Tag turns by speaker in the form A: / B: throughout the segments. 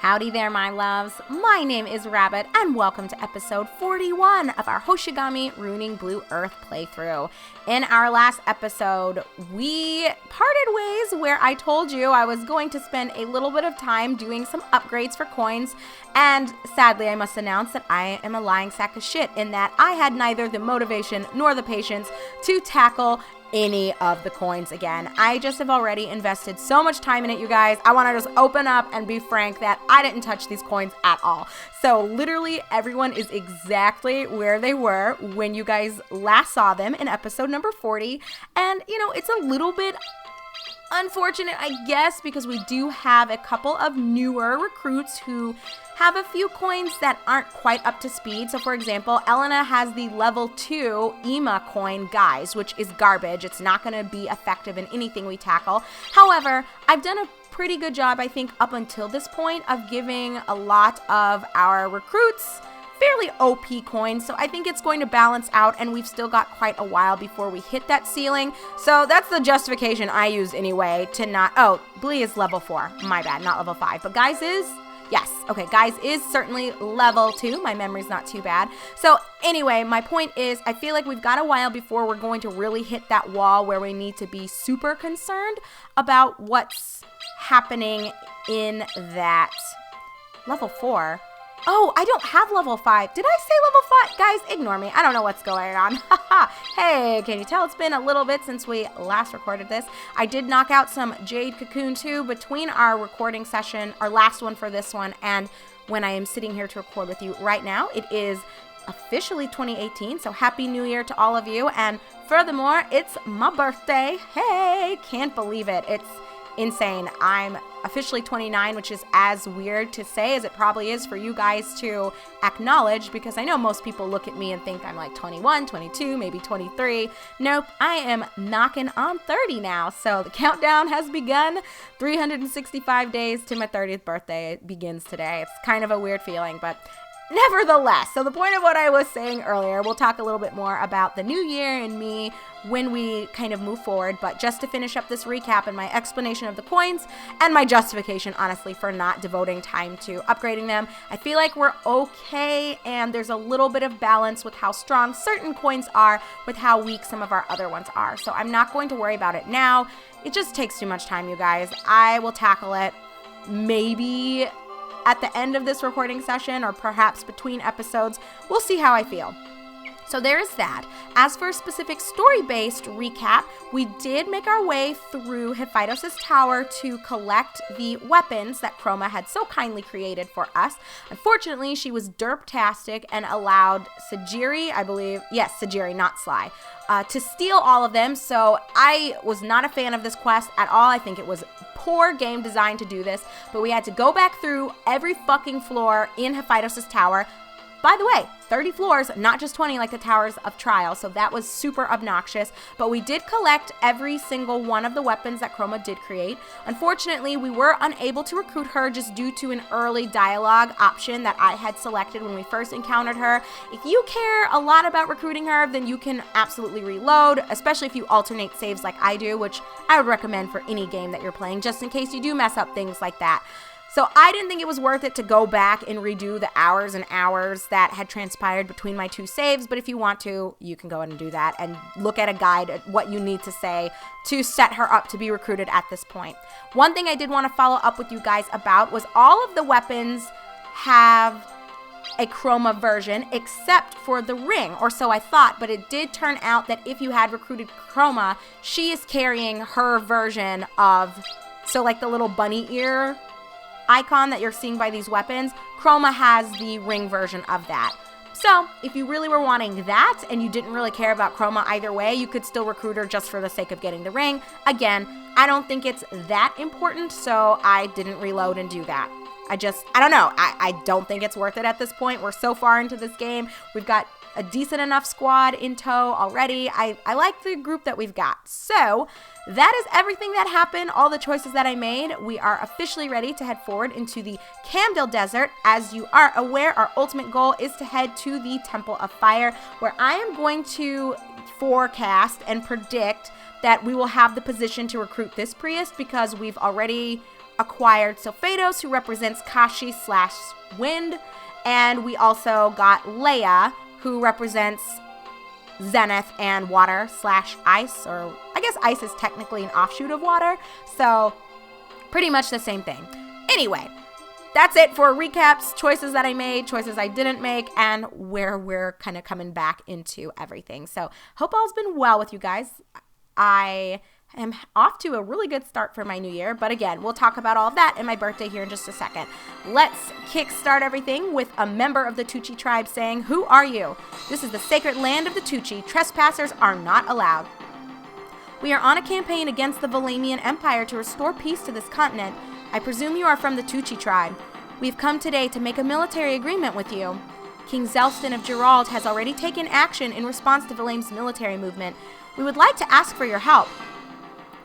A: Howdy there, my loves. My name is Rabbit, and welcome to episode 41 of our Hoshigami Ruining Blue Earth playthrough. In our last episode, we parted ways where I told you I was going to spend a little bit of time doing some upgrades for coins, and sadly, I must announce that I am a lying sack of shit in that I had neither the motivation nor the patience to tackle any of the coins again. I just have already invested so much time in it, you guys. I want to just open up and be frank that I didn't touch these coins at all. So literally everyone is exactly where they were when you guys last saw them in episode number 40. And it's a little bit unfortunate, I guess, because we do have a couple of newer recruits who have a few coins that aren't quite up to speed. So for example, Elena has the level 2 EMA coin, guys, which is garbage. It's not going to be effective in anything we tackle. However, I've done a pretty good job, I think, up until this point of giving a lot of our recruits fairly OP coins, so I think it's going to balance out, and we've still got quite a while before we hit that ceiling. So that's the justification I used anyway to not, Blee is level 4, my bad, not level 5, but Guys is, yes, okay, Guys is certainly level 2, my memory's not too bad. So anyway, my point is, I feel like we've got a while before we're going to really hit that wall where we need to be super concerned about what's happening in that level 4. Oh, I don't have level 5. Did I say level 5? Guys, ignore me. I don't know what's going on. Hey, can you tell it's been a little bit since we last recorded this? I did knock out some Jade Cocoon too between our recording session, our last one for this one, and when I am sitting here to record with you right now. It is officially 2018, so Happy New Year to all of you. And furthermore, it's my birthday. Hey, can't believe it. It's insane. I'm officially 29, which is as weird to say as it probably is for you guys to acknowledge, because I know most people look at me and think I'm like 21, 22, maybe 23. Nope, I am knocking on 30 now. So the countdown has begun. 365 days to my 30th birthday begins today. It's kind of a weird feeling, but nevertheless, so the point of what I was saying earlier, we'll talk a little bit more about the new year and me when we kind of move forward, but just to finish up this recap and my explanation of the coins and my justification, honestly, for not devoting time to upgrading them, I feel like we're okay, and there's a little bit of balance with how strong certain coins are with how weak some of our other ones are. So I'm not going to worry about it now. It just takes too much time, you guys. I will tackle it maybe at the end of this recording session, or perhaps between episodes. We'll see how I feel. So there is that. As for a specific story-based recap, we did make our way through Hephaestus' tower to collect the weapons that Chroma had so kindly created for us. Unfortunately, she was derptastic and allowed Sajiri, I believe, yes, Sajiri, not Sly, to steal all of them. So I was not a fan of this quest at all. I think it was poor game design to do this, but we had to go back through every fucking floor in Hephaestus' tower. By the way, 30 floors, not just 20 like the Towers of Trial, so that was super obnoxious, but we did collect every single one of the weapons that Chroma did create. Unfortunately, we were unable to recruit her just due to an early dialogue option that I had selected when we first encountered her. If you care a lot about recruiting her, then you can absolutely reload, especially if you alternate saves like I do, which I would recommend for any game that you're playing, just in case you do mess up things like that. So I didn't think it was worth it to go back and redo the hours and hours that had transpired between my two saves, but if you want to, you can go ahead and do that and look at a guide at what you need to say to set her up to be recruited at this point. One thing I did want to follow up with you guys about was all of the weapons have a Chroma version except for the ring, or so I thought, but it did turn out that if you had recruited Chroma, she is carrying her version of, so like the little bunny ear icon that you're seeing by these weapons, Chroma has the ring version of that. So if you really were wanting that and you didn't really care about Chroma either way, you could still recruit her just for the sake of getting the ring. Again, I don't think it's that important, so I didn't reload and do that. I don't know. I don't think it's worth it at this point. We're so far into this game. We've got a decent enough squad in tow already. I like the group that we've got. So that is everything that happened, all the choices that I made. We are officially ready to head forward into the Kamdell Desert. As you are aware, our ultimate goal is to head to the Temple of Fire, where I am going to forecast and predict that we will have the position to recruit this priest, because we've already acquired Sophados, who represents Kashi/Wind. And we also got Leia, who represents Zenith and water/ice, or I guess ice is technically an offshoot of water. So pretty much the same thing. Anyway, that's it for recaps, choices that I made, choices I didn't make, and where we're kind of coming back into everything. So hope all's been well with you guys. I am off to a really good start for my new year, but again, we'll talk about all of that and my birthday here in just a second. Let's kickstart everything with a member of the Tucci Tribe saying, "Who are you? This is the sacred land of the Tuchi. Trespassers are not allowed. We are on a campaign against the Valamian Empire to restore peace to this continent. I presume you are from the Tucci Tribe. We've come today to make a military agreement with you. King Zelston of Gerald has already taken action in response to Valame's military movement. We would like to ask for your help.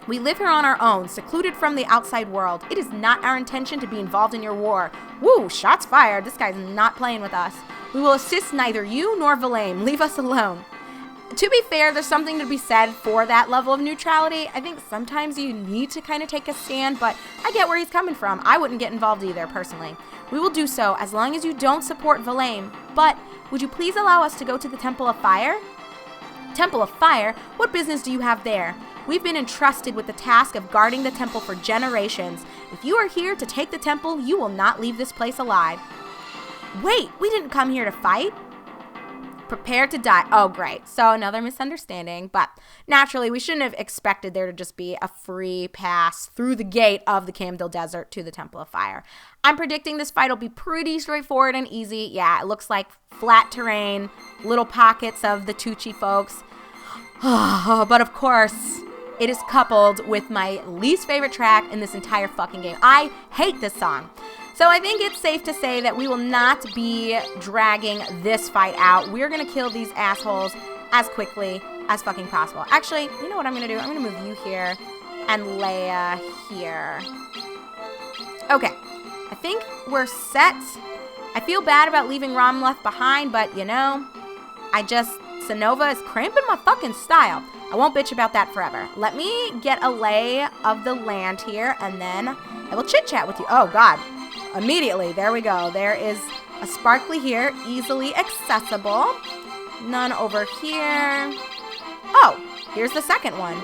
A: We live here on our own, secluded from the outside world. It is not our intention to be involved in your war." Woo, shots fired. This guy's not playing with us. "We will assist neither you nor Valame. Leave us alone." To be fair, there's something to be said for that level of neutrality. I think sometimes you need to kind of take a stand, but I get where he's coming from. I wouldn't get involved either, personally. "We will do so as long as you don't support Valame. But would you please allow us to go to the Temple of Fire?" "Temple of Fire? What business do you have there? We've been entrusted with the task of guarding the temple for generations. If you are here to take the temple, you will not leave this place alive." "Wait, we didn't come here to fight." "Prepare to die." Oh, great. So another misunderstanding, but naturally we shouldn't have expected there to just be a free pass through the gate of the Kamdell Desert to the Temple of Fire. I'm predicting this fight will be pretty straightforward and easy. Yeah, it looks like flat terrain, little pockets of the Tuchi folks. But of course, it is coupled with my least favorite track in this entire fucking game. I hate this song. So I think it's safe to say that we will not be dragging this fight out. We're going to kill these assholes as quickly as fucking possible. Actually, you know what I'm going to do? I'm going to move you here and Leia here. Okay, I think we're set. I feel bad about leaving Rom left behind, but you know, Sonova is cramping my fucking style. I won't bitch about that forever. Let me get a lay of the land here, and then I will chit-chat with you. Oh, God. Immediately, there we go. There is a sparkly here, easily accessible. None over here. Oh, here's the second one.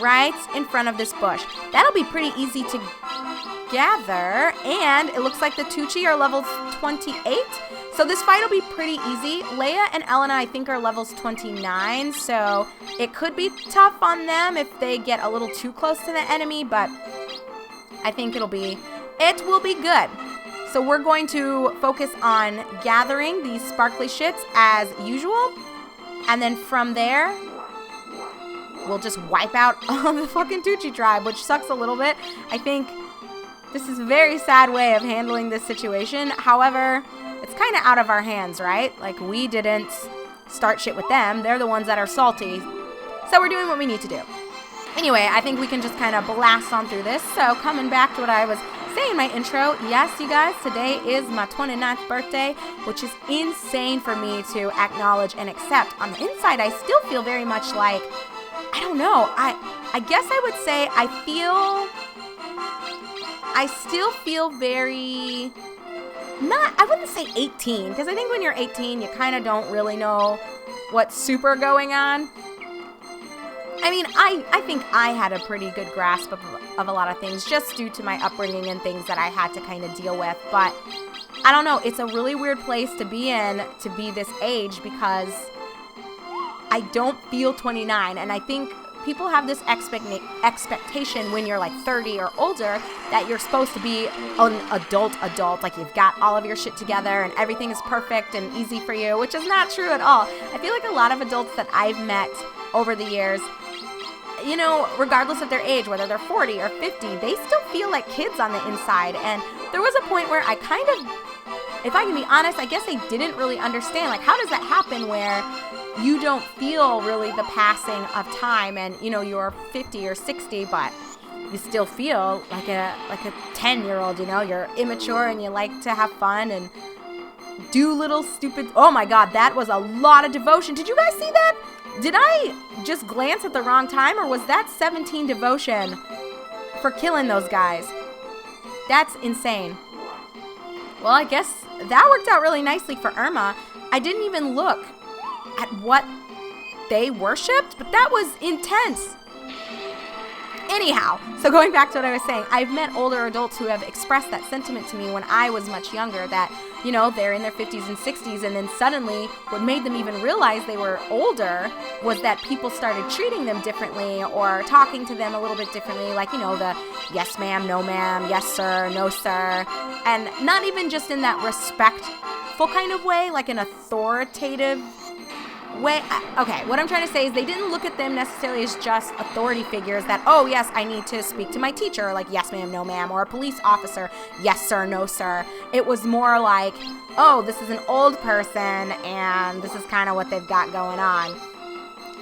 A: Right in front of this bush. That'll be pretty easy to gather. And it looks like the Tuchi are levels 28. So this fight will be pretty easy. Leia and Elena, I think, are levels 29. So it could be tough on them if they get a little too close to the enemy. But I think it will be good. So we're going to focus on gathering these sparkly shits as usual. And then from there, we'll just wipe out all the fucking Tucci Tribe, which sucks a little bit. I think this is a very sad way of handling this situation. However, it's kind of out of our hands, right? Like, we didn't start shit with them. They're the ones that are salty. So we're doing what we need to do. Anyway, I think we can just kind of blast on through this. So coming back to what I was saying in my intro, yes, you guys, today is my 29th birthday, which is insane for me to acknowledge and accept. On the inside, I still feel very much like, I don't know, I guess I would say I still feel very, I wouldn't say 18, because I think when you're 18, you kind of don't really know what's super going on. I mean, I think I had a pretty good grasp of a lot of things just due to my upbringing and things that I had to kind of deal with. But I don't know. It's a really weird place to be in to be this age because I don't feel 29. And I think people have this expectation when you're like 30 or older that you're supposed to be an adult. Like you've got all of your shit together and everything is perfect and easy for you, which is not true at all. I feel like a lot of adults that I've met over the years, you know, regardless of their age, whether they're 40 or 50, they still feel like kids on the inside. And there was a point where I kind of, if I can be honest, I guess I didn't really understand, like, how does that happen where you don't feel really the passing of time and, you know, you're 50 or 60, but you still feel like a 10-year-old, you know, you're immature and you like to have fun and do little stupid, oh my God, that was a lot of devotion. Did you guys see that? Did I just glance at the wrong time, or was that 17 devotion for killing those guys? That's insane. Well, I guess that worked out really nicely for Irma. I didn't even look at what they worshipped, but that was intense. Anyhow, so going back to what I was saying, I've met older adults who have expressed that sentiment to me when I was much younger, that, you know, they're in their 50s and 60s, and then suddenly what made them even realize they were older was that people started treating them differently or talking to them a little bit differently, like, you know, the yes ma'am, no ma'am, yes sir, no sir, and not even just in that respectful kind of way, like an authoritative way. Okay, what I'm trying to say is they didn't look at them necessarily as just authority figures that, oh yes, I need to speak to my teacher, like yes ma'am, no ma'am, or a police officer, yes sir, no sir. It was more like, oh, this is an old person and this is kind of what they've got going on.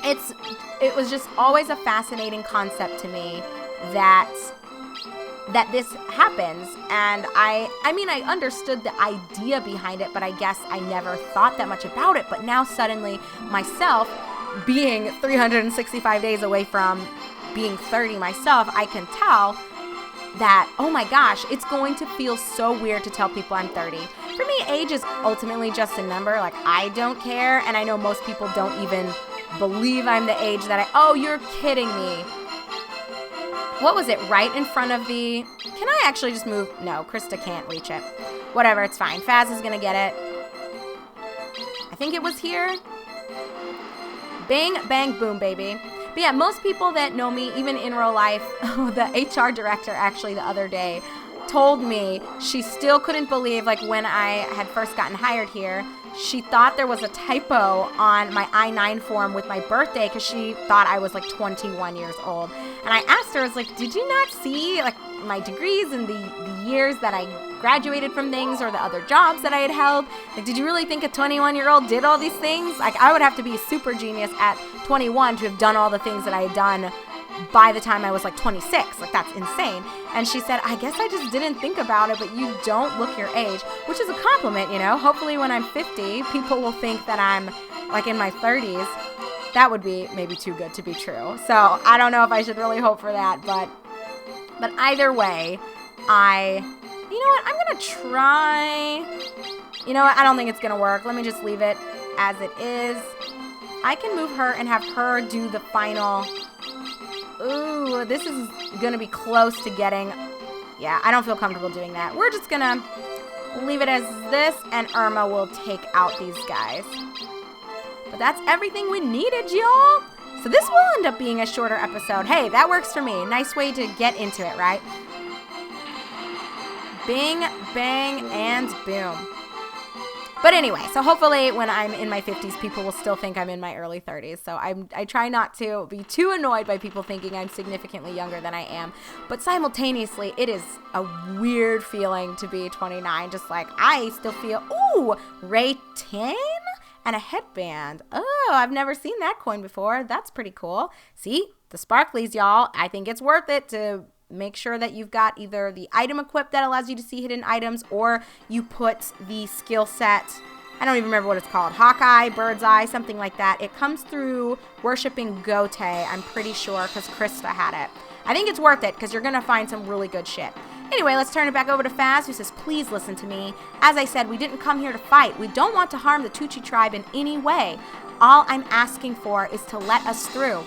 A: It was just always a fascinating concept to me that this happens, and I mean, I understood the idea behind it, but I guess I never thought that much about it. But now suddenly myself, being 365 days away from being 30 myself, I can tell that, oh my gosh, it's going to feel so weird to tell people I'm 30. For me, age is ultimately just a number. Like, I don't care, and I know most people don't even believe I'm the age that oh, you're kidding me. What was it, right in front of the... Can I actually just move? No, Krista can't reach it. Whatever, it's fine. Faz is going to get it. I think it was here. Bang, bang, boom, baby. But yeah, most people that know me, even in real life, the HR director actually the other day told me she still couldn't believe, like when I had first gotten hired here, she thought there was a typo on my I-9 form with my birthday because she thought I was like 21 years old. And I asked her, I was like, did you not see like my degrees and the years that I graduated from things or the other jobs that I had held? Like, did you really think a 21-year-old did all these things? Like, I would have to be a super genius at 21 to have done all the things that I had done by the time I was like 26. Like, that's insane. And she said, I guess I just didn't think about it, but you don't look your age, which is a compliment, you know. Hopefully when I'm 50, people will think that I'm like in my 30s. That would be maybe too good to be true. So I don't know if I should really hope for that, but either way, you know what, I'm going to try, you know what, I don't think it's going to work. Let me just leave it as it is. I can move her and have her do the final. Ooh, this is going to be close to getting, yeah, I don't feel comfortable doing that. We're just going to leave it as this, and Irma will take out these guys. But that's everything we needed, y'all. So this will end up being a shorter episode. Hey, that works for me. Nice way to get into it, right? Bing, bang, and boom. But anyway, so hopefully when I'm in my 50s, people will still think I'm in my early 30s. So I try not to be too annoyed by people thinking I'm significantly younger than I am. But simultaneously, it is a weird feeling to be 29. Just like, I still feel, ooh, Ray 10? And a headband. Oh, I've never seen that coin before. That's pretty cool. See, the sparklies, y'all. I think it's worth it to make sure that you've got either the item equipped that allows you to see hidden items, or you put the skill set, I don't even remember what it's called, Hawkeye, Bird's Eye, something like that. It comes through worshiping Gote, I'm pretty sure, because Krista had it. I think it's worth it because you're going to find some really good shit. Anyway, let's turn it back over to Faz, who says, please listen to me. As I said, we didn't come here to fight. We don't want to harm the Tucci Tribe in any way. All I'm asking for is to let us through.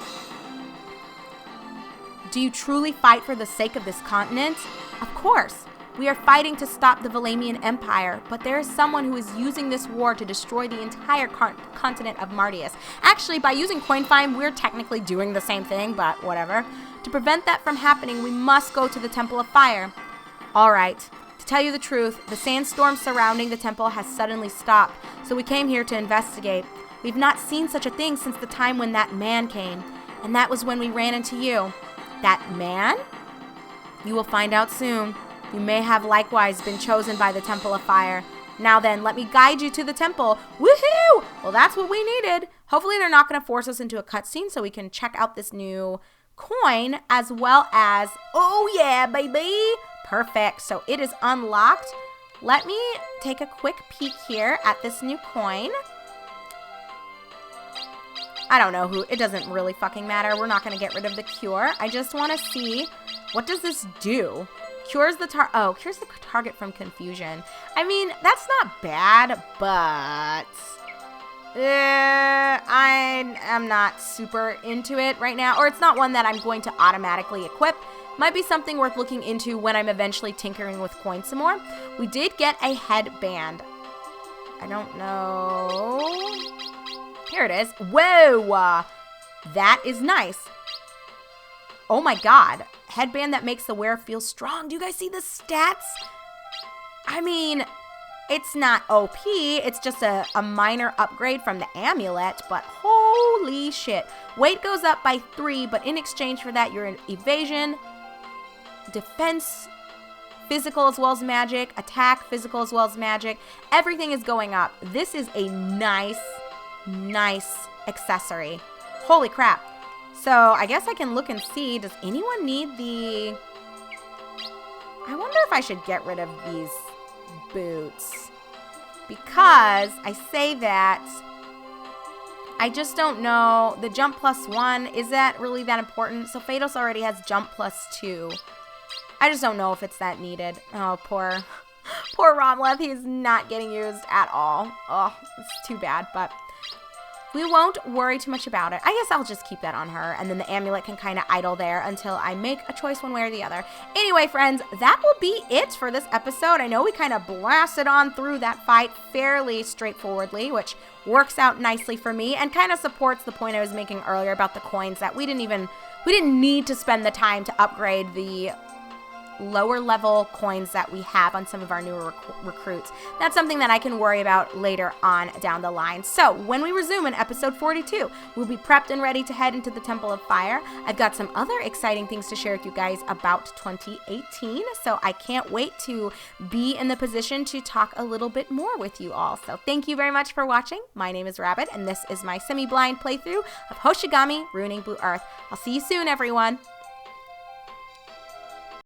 A: Do you truly fight for the sake of this continent? Of course. We are fighting to stop the Valamian Empire, but there is someone who is using this war to destroy the entire continent of Martius. Actually, by using coin find, we're technically doing the same thing, but whatever. To prevent that from happening, we must go to the Temple of Fire. All right. To tell you the truth, the sandstorm surrounding the temple has suddenly stopped, so we came here to investigate. We've not seen such a thing since the time when that man came, and that was when we ran into you. That man? You will find out soon. You may have likewise been chosen by the Temple of Fire. Now then, let me guide you to the temple. Woohoo! Well, that's what we needed. Hopefully they're not going to force us into a cutscene so we can check out this new coin, as well as, oh yeah, baby! Perfect. So it is unlocked. Let me take a quick peek here at this new coin. I don't know who. It doesn't really fucking matter. We're not going to get rid of the cure. I just want to see, what does this do? Cures the target from confusion. I mean, that's not bad, but I am not super into it right now, or it's not one that I'm going to automatically equip. Might be something worth looking into when I'm eventually tinkering with coins some more. We did get a headband. I don't know. Here it is. Whoa! That is nice. Oh my god. Headband that makes the wearer feel strong. Do you guys see the stats? I mean, it's not OP. It's just a minor upgrade from the amulet, but holy shit. Weight goes up by 3, but in exchange for that, you're in evasion, defense, physical as well as magic, attack, physical as well as magic. Everything is going up. This is a nice accessory. Holy crap. So I guess I can look and see, does anyone need the... I wonder if I should get rid of these boots. Because I say that, I just don't know. The jump +1, is that really that important? So Phaedos already has jump +2. I just don't know if it's that needed. Oh, poor Romleth. He's not getting used at all. Oh, it's too bad, but we won't worry too much about it. I guess I'll just keep that on her, and then the amulet can kind of idle there until I make a choice one way or the other. Anyway, friends, that will be it for this episode. I know we kind of blasted on through that fight fairly straightforwardly, which works out nicely for me and kind of supports the point I was making earlier about the coins, that we didn't need to spend the time to upgrade the lower level coins that we have on some of our newer recruits. That's something that I can worry about later on down the line. So when we resume in episode 42, we'll be prepped and ready to head into the Temple of Fire. I've got some other exciting things to share with you guys about 2018, so I can't wait to be in the position to talk a little bit more with you all. So thank you very much for watching. My name is Rabbit, and this is my semi-blind playthrough of Hoshigami Ruining Blue Earth. I'll see you soon, everyone.